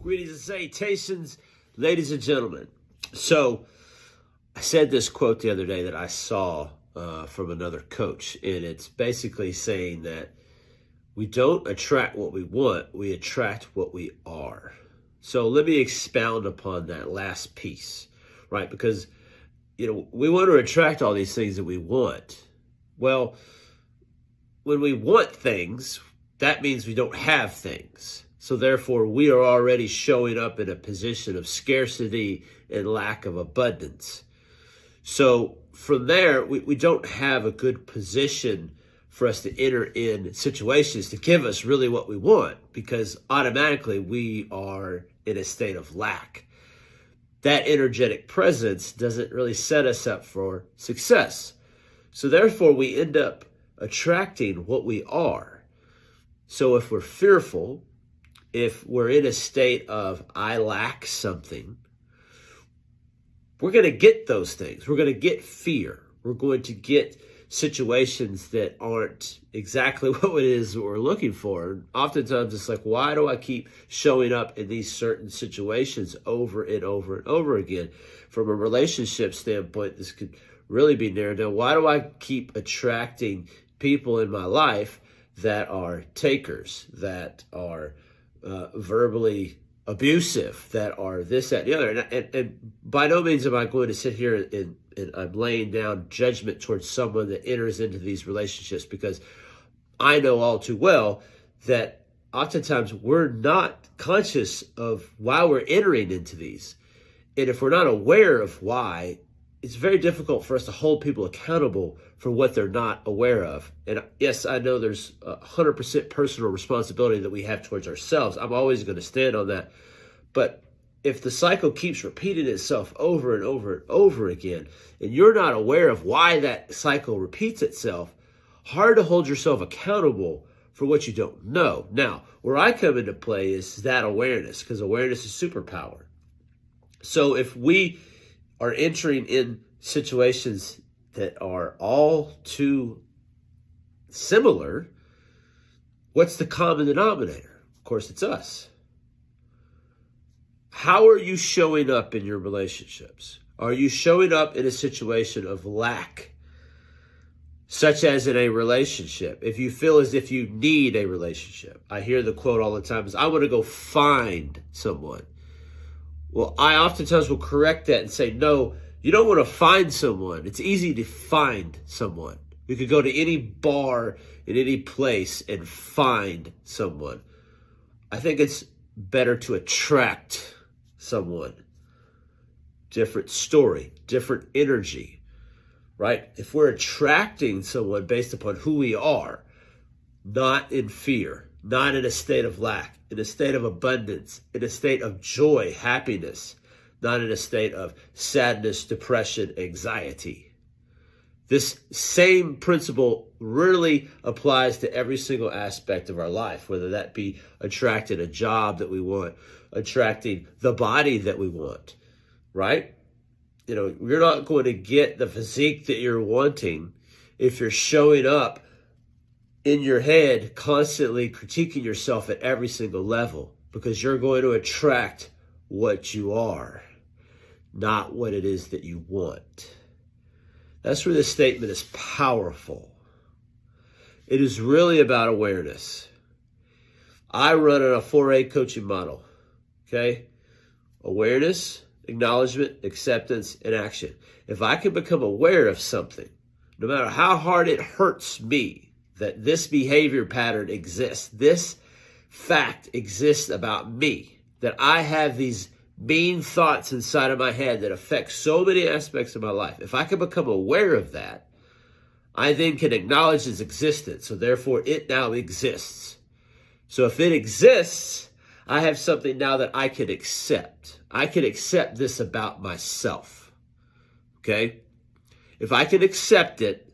Greetings and salutations, ladies and gentlemen. So, I said this quote the other day that I saw from another coach, and it's basically saying that we don't attract what we want, we attract what we are. So, let me expound upon that last piece, right? Because, we want to attract all these things that we want. Well, when we want things, that means we don't have things. So therefore, we are already showing up in a position of scarcity and lack of abundance. So from there, we don't have a good position for us to enter in situations to give us really what we want, because automatically we are in a state of lack. That energetic presence doesn't really set us up for success. So therefore, we end up attracting what we are. So if we're fearful, if we're in a state of I lack something, we're going to get those things. We're going to get fear. We're going to get situations that aren't exactly what it is that we're looking for. And oftentimes it's like, why do I keep showing up in these certain situations over and over and over again? From a relationship standpoint, this could really be narrowed down. Why do I keep attracting people in my life that are takers, that are verbally abusive, that are this, that, and the other? And by no means am I going to sit here and I'm laying down judgment towards someone that enters into these relationships, because I know all too well that oftentimes we're not conscious of why we're entering into these. And if we're not aware of why, it's very difficult for us to hold people accountable for what they're not aware of. And yes, I know there's 100% personal responsibility that we have towards ourselves. I'm always going to stand on that. But if the cycle keeps repeating itself over and over and over again, and you're not aware of why that cycle repeats itself, hard to hold yourself accountable for what you don't know. Now, where I come into play is that awareness, because awareness is superpower. So if we are entering in situations that are all too similar, what's the common denominator? Of course, it's us. How are you showing up in your relationships? Are you showing up in a situation of lack, such as in a relationship? If you feel as if you need a relationship, I hear the quote all the time is, I want to go find someone. Well, I oftentimes will correct that and say, no, you don't want to find someone. It's easy to find someone. You could go to any bar in any place and find someone. I think it's better to attract someone. Different story, different energy, right? If we're attracting someone based upon who we are, not in fear, not in a state of lack, in a state of abundance, in a state of joy, happiness, not in a state of sadness, depression, anxiety. This same principle really applies to every single aspect of our life, whether that be attracting a job that we want, attracting the body that we want, right? You're not going to get the physique that you're wanting if you're showing up in your head constantly critiquing yourself at every single level, because you're going to attract what you are, not what it is that you want. That's where this statement is powerful. It is really about awareness. I run on a 4A coaching model, okay? Awareness, acknowledgement, acceptance, and action. If I can become aware of something, no matter how hard it hurts me, that this behavior pattern exists, this fact exists about me, that I have these mean thoughts inside of my head that affect so many aspects of my life. If I can become aware of that, I then can acknowledge its existence. So therefore, it now exists. So if it exists, I have something now that I can accept. I can accept this about myself. Okay? If I can accept it,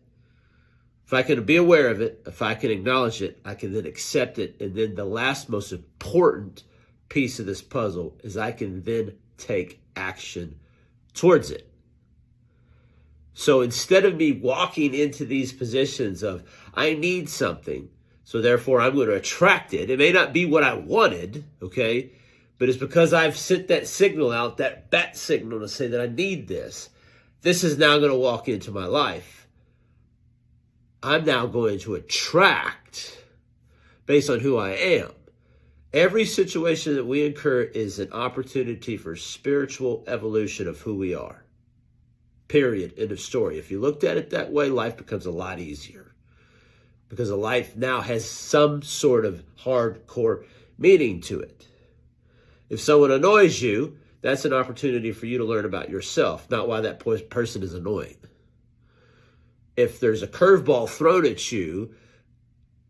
if I can be aware of it, if I can acknowledge it, I can then accept it. And then the last most important piece of this puzzle is I can then take action towards it. So instead of me walking into these positions of, I need something, so therefore I'm going to attract it. It may not be what I wanted, okay? But it's because I've sent that signal out, that bat signal to say that I need this. This is now going to walk into my life. I'm now going to attract based on who I am. Every situation that we incur is an opportunity for spiritual evolution of who we are. Period. End of story. If you looked at it that way, life becomes a lot easier. Because a life now has some sort of hardcore meaning to it. If someone annoys you, that's an opportunity for you to learn about yourself, not why that person is annoying. If there's a curveball thrown at you,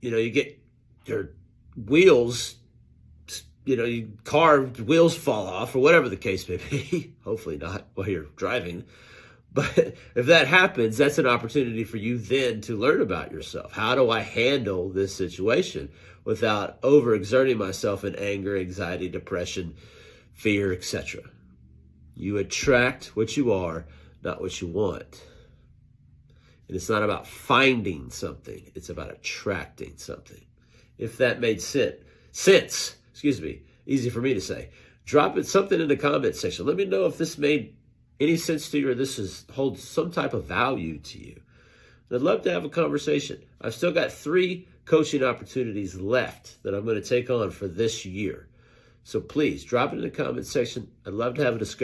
you get your wheels, your car wheels fall off or whatever the case may be. Hopefully not while you're driving. But if that happens, that's an opportunity for you then to learn about yourself. How do I handle this situation without overexerting myself in anger, anxiety, depression, fear, etc.? You attract what you are, not what you want. And it's not about finding something. It's about attracting something. If that made sense, easy for me to say. Drop it something in the comment section. Let me know if this made any sense to you or this holds some type of value to you. I'd love to have a conversation. I've still got 3 coaching opportunities left that I'm going to take on for this year. So please drop it in the comment section. I'd love to have a discussion.